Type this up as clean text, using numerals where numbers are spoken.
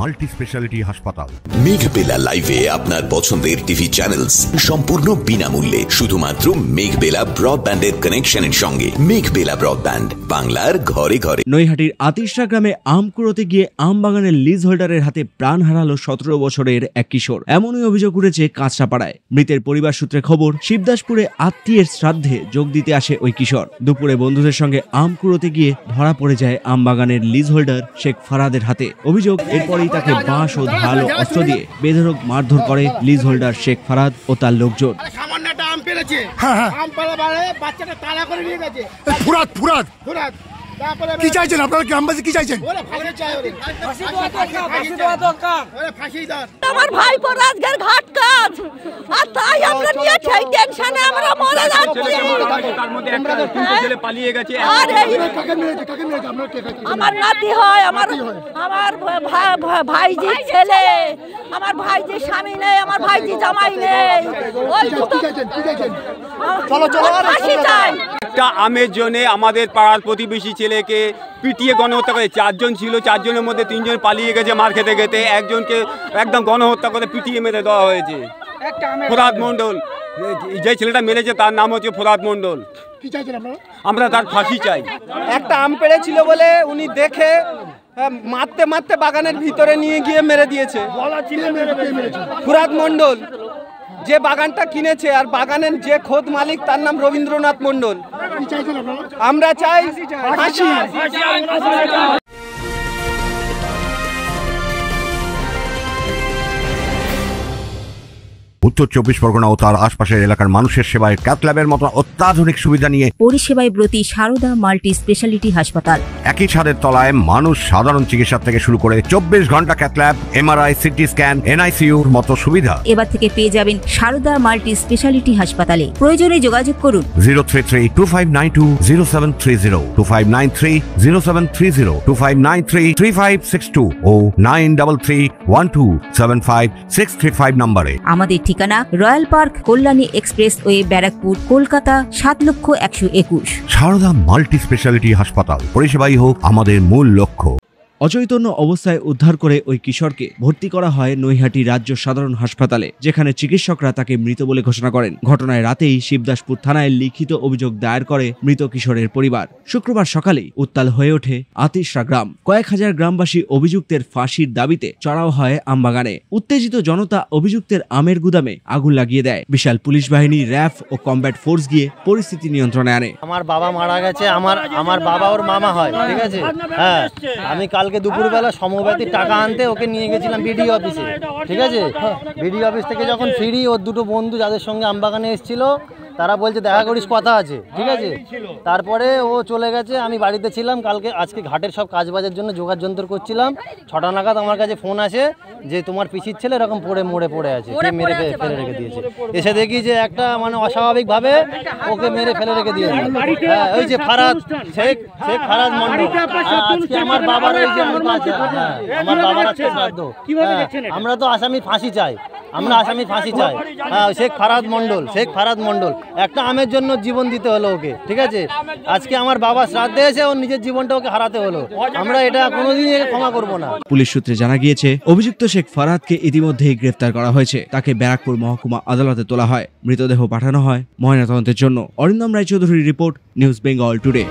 Multi speciality হাসপাতাল। মেঘবেলা লাইভে আপনার পছন্দের টিভি চ্যানেলস সম্পূর্ণ বিনামূল্যে, শুধুমাত্র মেঘবেলা ব্রডব্যান্ডের কানেকশনের সঙ্গে। মেঘবেলা ব্রডব্যান্ড, বাংলার ঘরে ঘরে। নৈহাটির আতিশরা গ্রামে আম কুড়োতে গিয়ে আম বাগানের লিজ হোল্ডারের হাতে প্রাণ হারালো 17 বছরের এক কিশোর। এমনই অভিযোগ উঠেছে কাঁচরাপাড়ায়। মৃতের পরিবার সূত্রে খবর, শিবদাসপুরে আত্মীয়ের শ্রাদ্ধে যোগ দিতে আসে ওই কিশোর। দুপুরে বন্ধুদের সঙ্গে আম কুড়োতে গিয়ে ধরা পড়ে যায় আম বাগানের লিজ হোল্ডার শেখ ফারাদের হাতে। অভিযোগ, এরপরেই তাকে বাঁশ ও ধারালো অস্ত্র দিয়ে বেধড়ক মারধর করে লিজ হোল্ডার শেখ ফারাদ ও তার লোকজন। কি চাইছেন আপনারা, গ্রামবাসী কি চাইছেন? আমার ভাই আজকের ঘাট কাজ, আর তাই আমরা নিয়ে সেই টেনশনে আমরা মরে যাচ্ছি। আমার নাতি হয়, আমার ভাইজি ছেলে, আমার ভাইজি স্বামী নেই, আমার ভাইজি জামাই নেই। একটা আমের জন্য আমাদের পাড়ার প্রতিবেশী ছেলেকে পিটিয়ে গণহত্যা করে। 4 জন ছিল, 4 জনের মধ্যে 3 জন পালিয়ে গেছে মার খেতে খেতে। একজনকে একদম গণহত্যা করে পিটিয়ে মেরে দেওয়া হয়েছে। ফোরাদ মণ্ডল, যে ছেলেটা মেরেছে তার নাম হচ্ছে ফোরাদ মণ্ডল। আমরা তার ফাঁসি চাই। একটা আম পেড়েছিল বলে উনি দেখে মারতে মারতে বাগানের ভিতরে নিয়ে গিয়ে মেরে দিয়েছে। ফোরাদ মণ্ডল যে বাগানটা কিনেছে আর বাগানের যে খোদ মালিক তার নাম রবীন্দ্রনাথ মণ্ডল। আমরা চাই ফাঁসি। উত্তর 24 পরগনা ও তার আশপাশের এলাকার মানুষের সেবায় ক্যাথ ল্যাবের মতো অত্যাধুনিক সুবিধা নিয়ে পরিষেবায় ব্রতী সারদা মাল্টি স্পেশালিটি হাসপাতাল। একই ছাদের তলায় মানুষ সাধারণ চিকিৎসা থেকে শুরু করে 24 ঘন্টা cath lab, MRI, CT scan, এনআইসিইউর মতো সুবিধা এবার থেকে পেয়ে যাবেন সারদা মাল্টি স্পেশালিটি হাসপাতালে। প্রয়োজনে যোগাযোগ করুন 033-2592-0730, 2593-0730, 2593-3562 ও 9331275635 নম্বরে। আমাদের ঠিকানা Royal Park, Kalyani expressway, Barrackpore, Kolkata 7,01,021। Sarada multi speciality হাসপাতাল, পরিষেবাই হোক আমাদের মূল লক্ষ্য। অচৈতন্য অবস্থায় উদ্ধার করে ওই কিশোরকে ভর্তি করা হয় নৈহাটি রাজ্য সাধারণ হাসপাতালে, যেখানে চিকিৎসকরা তাকে মৃত বলে ঘোষণা করেন। ঘটনায় রাতেই শিবদাসপুর থানায় লিখিত অভিযোগ দায়ের করে মৃত কিশোরের পরিবার। শুক্রবার সকালেই উত্তাল হয়ে ওঠে আতিশরা গ্রাম। কয়েক হাজার গ্রামবাসী অভিযুক্তের ফাঁসির দাবিতে চড়াও হয় আমবাগানে। উত্তেজিত জনতা অভিযুক্তের আমের গুদামে আগুন লাগিয়ে দেয়। বিশাল পুলিশ বাহিনী, র্যাফ ও কমব্যাট ফোর্স গিয়ে পরিস্থিতি নিয়ন্ত্রণে আনে। আমার বাবা মারা গেছে, আমার বাবা ওর মামা হয়, ঠিক আছে। হ্যাঁ, আমি কালকে দুপুরবেলা সমব্যাতি টাকা আনতে ওকে নিয়ে গেছিলাম বিডিও অফিসে, ঠিক আছে। বিডিও অফিস থেকে যখন ফিরি, ওর দুটো বন্ধু যাদের সঙ্গে আমবাগানে এসেছিল তারা বলছে দেখা করিস, কথা আছে, ঠিক আছে। তারপরে ও চলে গেছে, আমি বাড়িতে ছিলাম। আজকে ঘাটের সব কাজবাজের জন্য জোগাড় যন্ত্র করছিলাম। 6টা নাগাদ আমার কাছে ফোন আসে যে তোমার পিসির ছেলে এরকম মরে পড়ে আছে, কে মেরে ফেলে রেখে দিয়েছে। এসে দেখি যে একটা অস্বাভাবিকভাবে ওকে মেরে ফেলে রেখে দিয়েছে। হ্যাঁ, ওই যে ফারাদ, শেখ ফারাদ মণ্ডল। আজকে আমার বাবার আমার বাবার আজকে শ্রাদ্ধ। আমরা তো আসামি ফাঁসি চাই, হ্যাঁ, শেখ ফারাদ মণ্ডল। একটা আমের জন্য জীবন দিতে হলো ওকে, ঠিক আছে। আজকে আমার বাবা শ্রাদ্ধে এসে ওর নিজের জীবনটা ওকে হারাতে হলো। আমরা এটা কোনোদিনই ক্ষমা করব না। পুলিশ সূত্রে জানা গিয়েছে, অভিযুক্ত শেখ ফারাদকে ইতিমধ্যেই গ্রেফতার করা হয়েছে। তাকে ব্যারাকপুর মহকুমা আদালতে তোলা হয়। মৃতদেহ পাঠানো হয় ময়নাতদন্তের জন্য। অরিন্দম রায়চৌধুরীর রিপোর্ট, নিউজ বেঙ্গল টুডে।